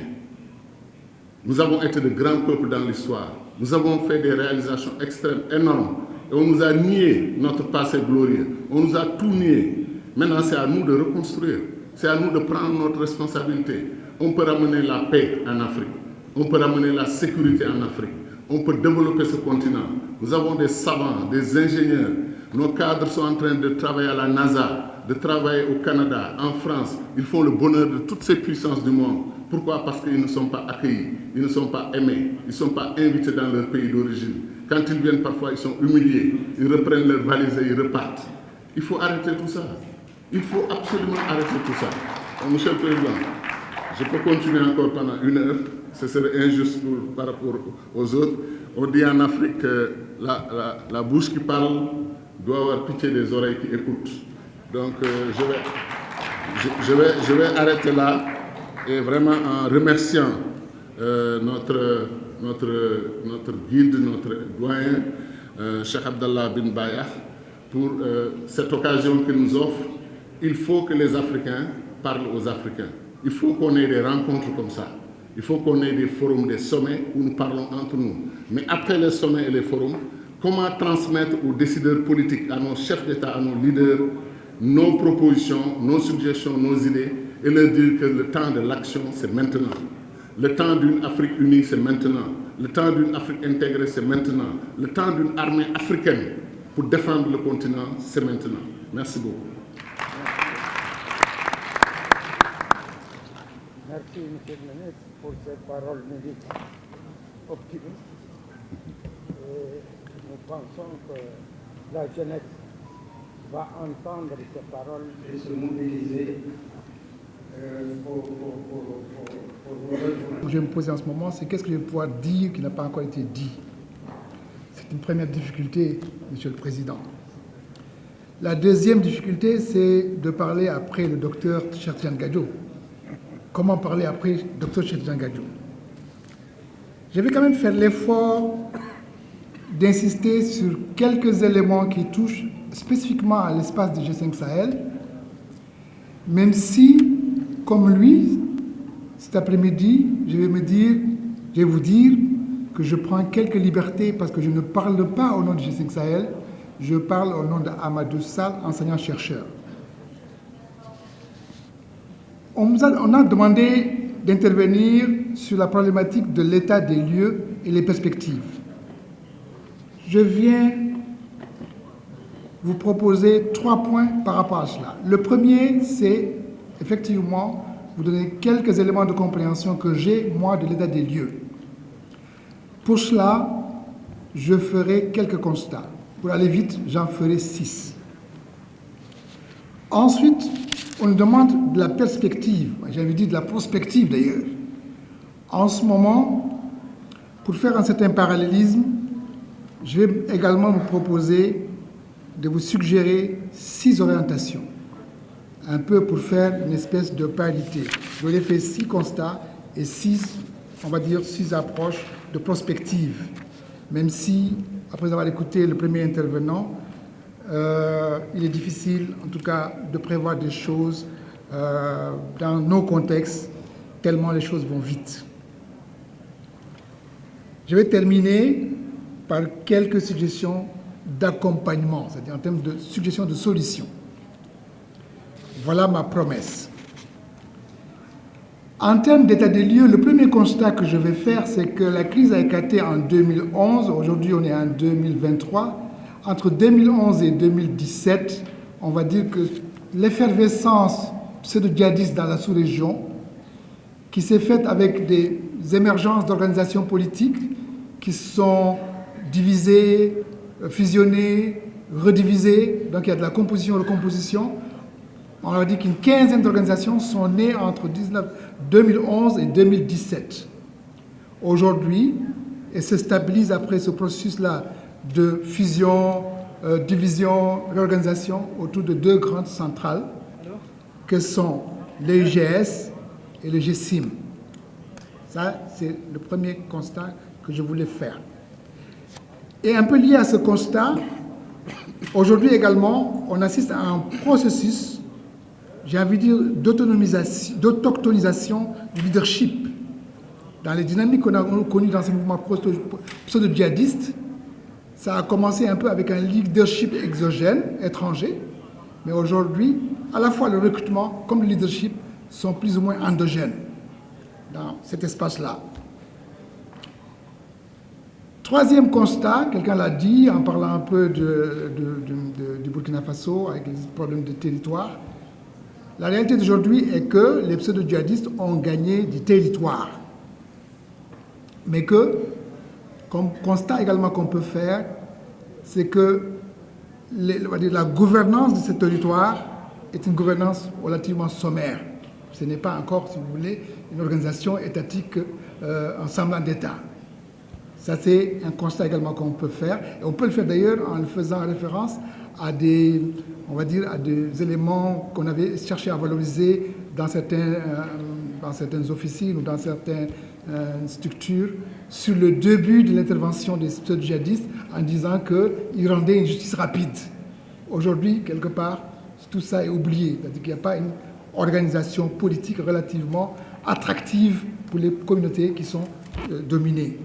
Nous avons été de grands peuples dans l'histoire. Nous avons fait des réalisations extrêmes, énormes. Et on nous a nié notre passé glorieux. On nous a tout nié. Maintenant, c'est à nous de reconstruire. C'est à nous de prendre notre responsabilité. On peut ramener la paix en Afrique. On peut ramener la sécurité en Afrique. On peut développer ce continent. Nous avons des savants, des ingénieurs. Nos cadres sont en train de travailler à la NASA, de travailler au Canada, en France. Ils font le bonheur de toutes ces puissances du monde. Pourquoi? Parce qu'ils ne sont pas accueillis, ils ne sont pas aimés, ils ne sont pas invités dans leur pays d'origine. Quand ils viennent, parfois, ils sont humiliés, ils reprennent leurs valises et ils repartent. Il faut arrêter tout ça. Il faut absolument arrêter tout ça. Donc, Monsieur le Président, je peux continuer encore pendant 1 heure, ce serait injuste par rapport aux autres. On dit en Afrique que la bouche qui parle doit avoir pitié des oreilles qui écoutent. Donc je vais arrêter là. Et vraiment en remerciant notre guide, notre doyen, Cheikh Abdallah bin Bayah, pour cette occasion qu'il nous offre. Il faut que les Africains parlent aux Africains. Il faut qu'on ait des rencontres comme ça. Il faut qu'on ait des forums, des sommets où nous parlons entre nous. Mais après les sommets et les forums, comment transmettre aux décideurs politiques, à nos chefs d'État, à nos leaders, nos propositions, nos suggestions, nos idées, et leur dire que le temps de l'action, c'est maintenant. Le temps d'une Afrique unie, c'est maintenant. Le temps d'une Afrique intégrée, c'est maintenant. Le temps d'une armée africaine pour défendre le continent, c'est maintenant. Merci beaucoup. Merci, Monsieur le Ministre, pour ces paroles optimistes. Et nous pensons que la jeunesse va entendre ces paroles et se mobiliser. Je vais me poser en ce moment, c'est qu'est-ce que je vais pouvoir dire qui n'a pas encore été dit. C'est une première difficulté, Monsieur le Président. La deuxième difficulté, c'est de parler après le docteur Cheikh Tidiane Gadio. Comment parler après le docteur Cheikh Tidiane Gadio? Je vais quand même faire l'effort d'insister sur quelques éléments qui touchent spécifiquement à l'espace du G5 Sahel, même si, comme lui, cet après-midi, je vais vous dire que je prends quelques libertés parce que je ne parle pas au nom du G5 Sahel, je parle au nom d'Amadou Sall, enseignant-chercheur. On a demandé d'intervenir sur la problématique de l'état des lieux et les perspectives. Je viens vous proposer 3 points par rapport à cela. Le premier, c'est effectivement vous donner quelques éléments de compréhension que j'ai, moi, de l'état des lieux. Pour cela, je ferai quelques constats. Pour aller vite, j'en ferai 6. Ensuite, on nous demande de la perspective, j'ai envie de dire de la prospective d'ailleurs. En ce moment, pour faire un certain parallélisme, je vais également vous proposer de vous suggérer 6 orientations, un peu pour faire une espèce de parité. Je vous ai fait 6 constats et 6 approches de prospective, même si, après avoir écouté le premier intervenant, il est difficile, en tout cas, de prévoir des choses dans nos contextes, tellement les choses vont vite. Je vais terminer par quelques suggestions d'accompagnement, c'est-à-dire en termes de suggestions de solutions. Voilà ma promesse. En termes d'état des lieux, le premier constat que je vais faire, c'est que la crise a éclaté en 2011, aujourd'hui on est en 2023. Entre 2011 et 2017, on va dire que l'effervescence pseudo-djihadiste dans la sous-région, qui s'est faite avec des émergences d'organisations politiques qui sont divisées, fusionnées, redivisées, donc il y a de la composition et recomposition. On va dire qu'une quinzaine d'organisations sont nées entre 2011 et 2017. Aujourd'hui, elles se stabilisent après ce processus-là de fusion, division, réorganisation autour de 2 grandes centrales que sont l'EUGS et le GSIM. Ça, c'est le premier constat que je voulais faire. Et un peu lié à ce constat, aujourd'hui également, on assiste à un processus, j'ai envie de dire, d'autochtonisation du leadership. Dans les dynamiques qu'on a connues dans ces mouvements pseudo-djihadistes, ça a commencé un peu avec un leadership exogène, étranger, mais aujourd'hui, à la fois le recrutement comme le leadership sont plus ou moins endogènes dans cet espace-là. Troisième constat, quelqu'un l'a dit en parlant un peu du Burkina Faso avec les problèmes de territoire, la réalité d'aujourd'hui est que les pseudo-djihadistes ont gagné du territoire, mais que, comme constat également qu'on peut faire, c'est que la gouvernance de ce territoire est une gouvernance relativement sommaire. Ce n'est pas encore, si vous voulez, une organisation étatique en semblant d'État. Ça, c'est un constat également qu'on peut faire. Et on peut le faire d'ailleurs en faisant référence à des éléments qu'on avait cherché à valoriser dans certaines officines ou dans certaines structures sur le début de l'intervention des pseudo-djihadistes en disant qu'ils rendaient une justice rapide. Aujourd'hui, quelque part, tout ça est oublié. C'est-à-dire qu'il n'y a pas une organisation politique relativement attractive pour les communautés qui sont dominées.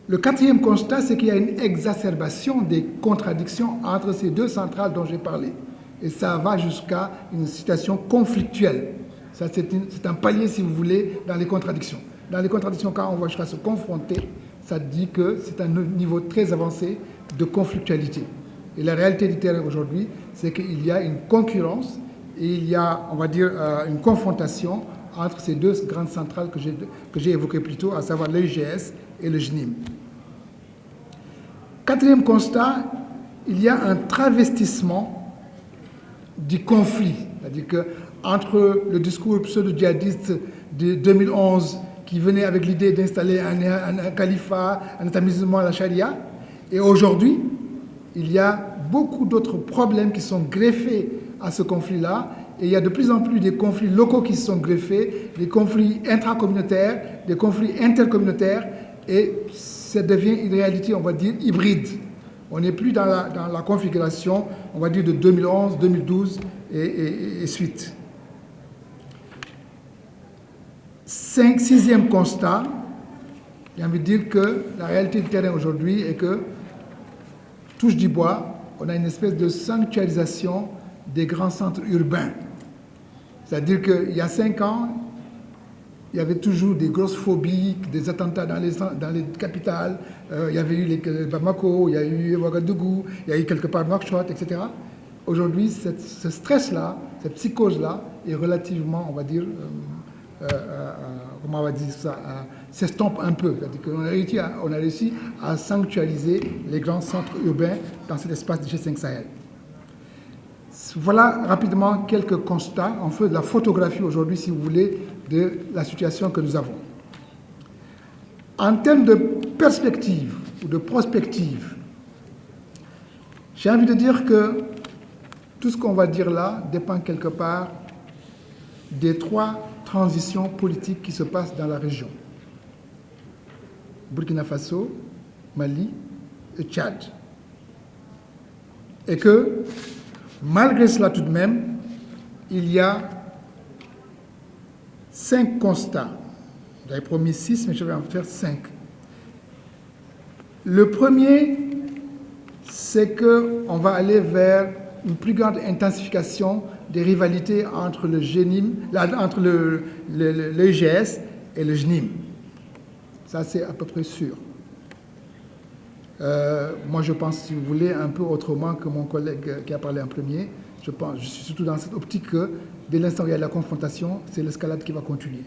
Le quatrième constat, c'est qu'il y a une exacerbation des contradictions entre ces 2 centrales dont j'ai parlé. Et ça va jusqu'à une situation conflictuelle. Ça, c'est un palier, si vous voulez, dans les contradictions. Dans les contradictions, quand on va jusqu'à se confronter, ça dit que c'est un niveau très avancé de conflictualité. Et la réalité du terrain aujourd'hui, c'est qu'il y a une concurrence et il y a, on va dire, une confrontation entre ces 2 grandes centrales que j'ai évoquées plus tôt, à savoir l'EUGS et le GNIM. Quatrième constat, il y a un travestissement du conflit. C'est-à-dire qu'entre le discours pseudo-djihadiste de 2011 qui venait avec l'idée d'installer un califat, un État musulman à la charia, et aujourd'hui, il y a beaucoup d'autres problèmes qui sont greffés à ce conflit-là, et il y a de plus en plus des conflits locaux qui se sont greffés, des conflits intracommunautaires, des conflits intercommunautaires, et ça devient une réalité, on va dire, hybride. On n'est plus dans la configuration, on va dire, de 2011, 2012 et suite. Sixième constat, j'ai envie de dire que la réalité du terrain aujourd'hui est que, touche du bois, on a une espèce de sanctuarisation des grands centres urbains. C'est-à-dire qu'il y a 5 ans, il y avait toujours des grosses phobies, des attentats dans les capitales. Il y avait eu Bamako, il y a eu Ouagadougou, il y a eu quelque part Nouakchott, etc. Aujourd'hui, ce stress-là, cette psychose-là est relativement, on va dire, comment on va dire ça, s'estompe un peu. C'est-à-dire qu'on a réussi à sanctuariser les grands centres urbains dans cet espace du G5 Sahel. Voilà rapidement quelques constats, en fait de la photographie aujourd'hui, si vous voulez, de la situation que nous avons. En termes de perspective ou de prospective, j'ai envie de dire que tout ce qu'on va dire là dépend quelque part des 3 transitions politiques qui se passent dans la région. Burkina Faso, Mali et Tchad. Et que, malgré cela tout de même, il y a 5 constats. J'avais promis 6, mais je vais en faire 5. Le premier, c'est qu'on va aller vers une plus grande intensification des rivalités entre le GNIM, entre l'EGS et le GNIM. Ça, c'est à peu près sûr. Moi, je pense, si vous voulez, un peu autrement que mon collègue qui a parlé en premier. Je suis surtout dans cette optique que, dès l'instant où il y a la confrontation, c'est l'escalade qui va continuer.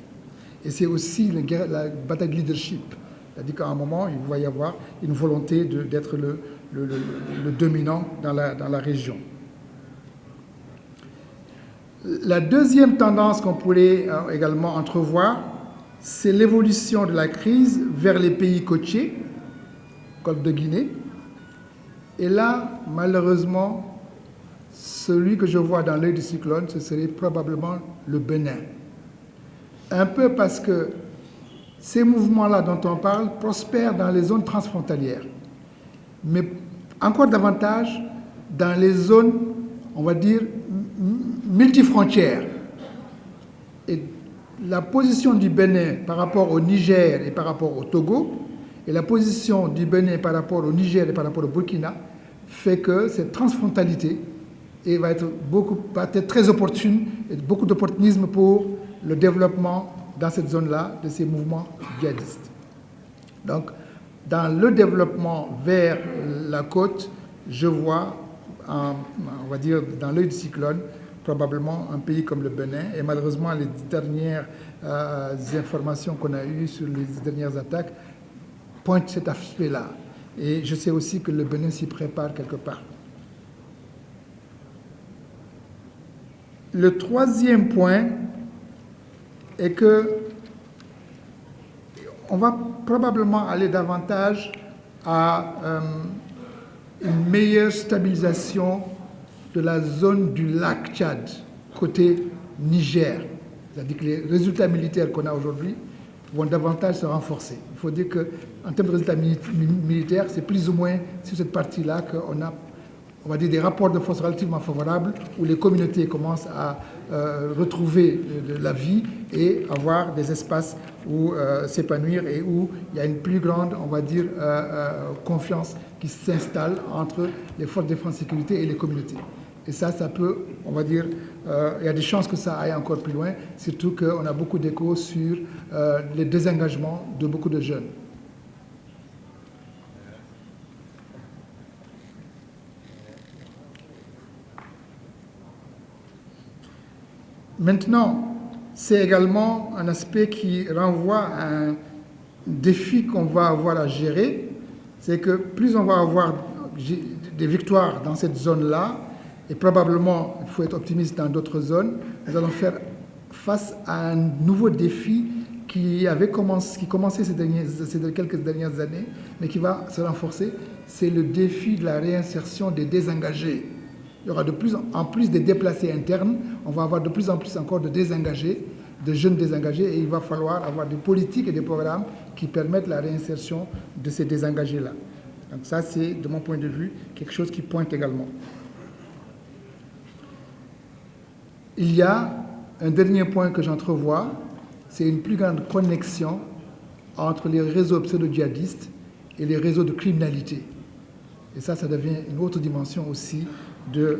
Et c'est aussi la bataille de leadership. C'est-à-dire qu'à un moment, il va y avoir une volonté d'être le dominant dans la région. La deuxième tendance qu'on pourrait également entrevoir, c'est l'évolution de la crise vers les pays côtiers, Golfe de Guinée. Et là, malheureusement, celui que je vois dans l'œil du cyclone, ce serait probablement le Bénin. Un peu parce que ces mouvements-là dont on parle prospèrent dans les zones transfrontalières, mais encore davantage dans les zones, on va dire, multifrontières. Et la position du Bénin par rapport au Niger et par rapport au Togo, et la position du Bénin par rapport au Niger et par rapport au Burkina, fait que cette transfrontalité va être très opportune et beaucoup d'opportunisme pour le développement dans cette zone-là de ces mouvements djihadistes. Donc, dans le développement vers la côte, je vois, on va dire, dans l'œil du cyclone, probablement un pays comme le Bénin. Et malheureusement, les dernières informations qu'on a eues sur les dernières attaques pointent cet aspect-là. Et je sais aussi que le Bénin s'y prépare quelque part. Le troisième point est que on va probablement aller davantage à une meilleure stabilisation de la zone du lac Tchad, côté Niger. C'est-à-dire que les résultats militaires qu'on a aujourd'hui vont davantage se renforcer. Il faut dire qu'en termes de résultats militaires, c'est plus ou moins sur cette partie-là qu'on a, on va dire, des rapports de force relativement favorables où les communautés commencent à retrouver de la vie et avoir des espaces où s'épanouir et où il y a une plus grande, on va dire, confiance qui s'installe entre les forces de défense et de sécurité et les communautés. Et ça peut, on va dire, il y a des chances que ça aille encore plus loin, surtout qu'on a beaucoup d'échos sur les désengagements de beaucoup de jeunes. Maintenant, c'est également un aspect qui renvoie à un défi qu'on va avoir à gérer, c'est que plus on va avoir des victoires dans cette zone-là, et probablement, il faut être optimiste dans d'autres zones, nous allons faire face à un nouveau défi qui commençait ces quelques dernières années, mais qui va se renforcer, c'est le défi de la réinsertion des désengagés. Il y aura en plus des déplacés internes, on va avoir de plus en plus encore de désengagés, de jeunes désengagés, et il va falloir avoir des politiques et des programmes qui permettent la réinsertion de ces désengagés-là. Donc ça, c'est, de mon point de vue, quelque chose qui pointe également. Il y a un dernier point que j'entrevois, c'est une plus grande connexion entre les réseaux pseudo-djihadistes et les réseaux de criminalité. Et ça devient une autre dimension aussi de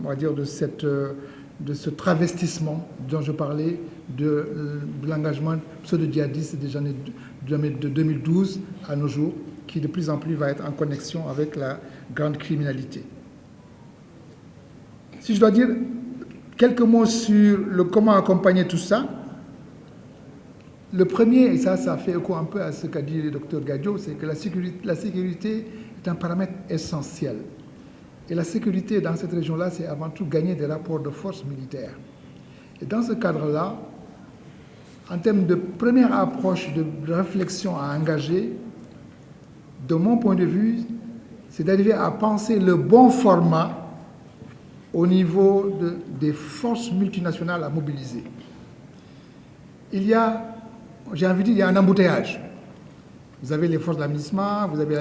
on va dire, de ce travestissement dont je parlais, de l'engagement pseudo-djihadiste des années de 2012 à nos jours, qui de plus en plus va être en connexion avec la grande criminalité. Si je dois dire quelques mots sur comment accompagner tout ça, le premier, et ça fait écho un peu à ce qu'a dit le docteur Gadio, c'est que la sécurité est un paramètre essentiel. Et la sécurité dans cette région-là, c'est avant tout gagner des rapports de force militaires. Et dans ce cadre-là, en termes de première approche de réflexion à engager, de mon point de vue, c'est d'arriver à penser le bon format au niveau des forces multinationales à mobiliser. Il y a, j'ai envie de dire, il y a un embouteillage. Vous avez les forces de l'AMISMA, vous avez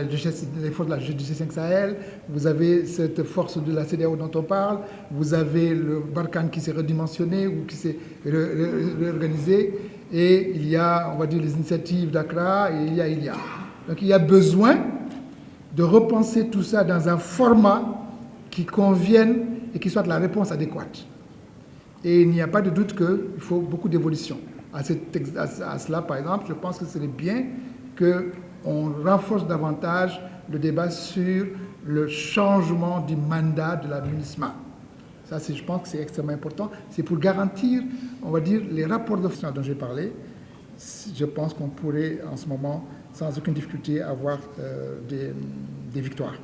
les forces de la G5 Sahel, vous avez cette force de la CEDEAO dont on parle, vous avez le Barkhane qui s'est redimensionné ou qui s'est réorganisé, et il y a, on va dire, les initiatives d'Accra, et il y a. Donc il y a besoin de repenser tout ça dans un format qui convienne et qui soit de la réponse adéquate. Et il n'y a pas de doute qu'il faut beaucoup d'évolution. À cela, par exemple, je pense que ce serait bien qu'on renforce davantage le débat sur le changement du mandat de la MINUSMA. Ça, je pense que c'est extrêmement important. C'est pour garantir, on va dire, les rapports de force dont j'ai parlé. Je pense qu'on pourrait, en ce moment, sans aucune difficulté, avoir des victoires.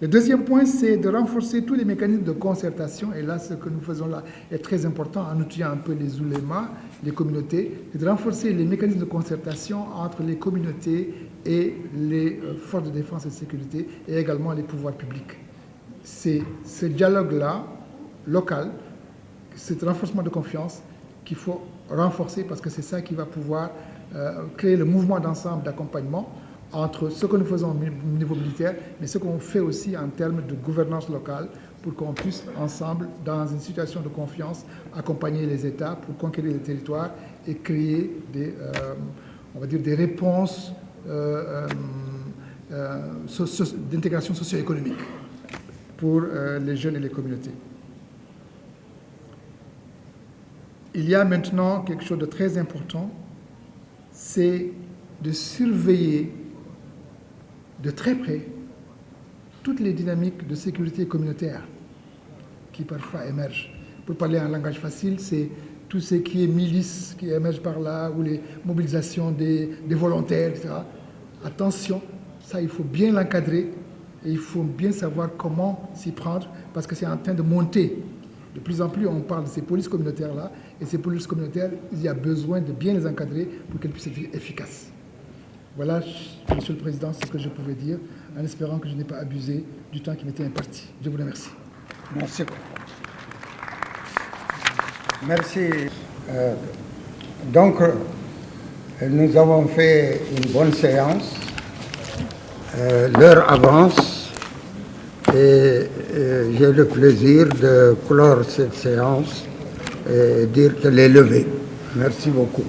Le deuxième point, c'est de renforcer tous les mécanismes de concertation. Et là, ce que nous faisons là est très important en outillant un peu les oulémas, les communautés, et de renforcer les mécanismes de concertation entre les communautés et les forces de défense et de sécurité, et également les pouvoirs publics. C'est ce dialogue-là, local, ce renforcement de confiance qu'il faut renforcer parce que c'est ça qui va pouvoir créer le mouvement d'ensemble d'accompagnement entre ce que nous faisons au niveau militaire, mais ce qu'on fait aussi en termes de gouvernance locale pour qu'on puisse ensemble, dans une situation de confiance, accompagner les États pour conquérir les territoires et créer on va dire des réponses d'intégration socio-économique pour les jeunes et les communautés. Il y a maintenant quelque chose de très important, c'est de surveiller de très près toutes les dynamiques de sécurité communautaire qui parfois émergent. Pour parler en langage facile, c'est tout ce qui est milice qui émerge par là, ou les mobilisations des volontaires, etc. Attention, ça il faut bien l'encadrer et il faut bien savoir comment s'y prendre parce que c'est en train de monter. De plus en plus, on parle de ces polices communautaires-là et ces polices communautaires, il y a besoin de bien les encadrer pour qu'elles puissent être efficaces. Voilà, Monsieur le Président, ce que je pouvais dire, en espérant que je n'ai pas abusé du temps qui m'était imparti. Je vous remercie. Merci. Merci. Donc, nous avons fait une bonne séance. L'heure avance et j'ai le plaisir de clore cette séance et dire qu'elle est levée. Merci beaucoup.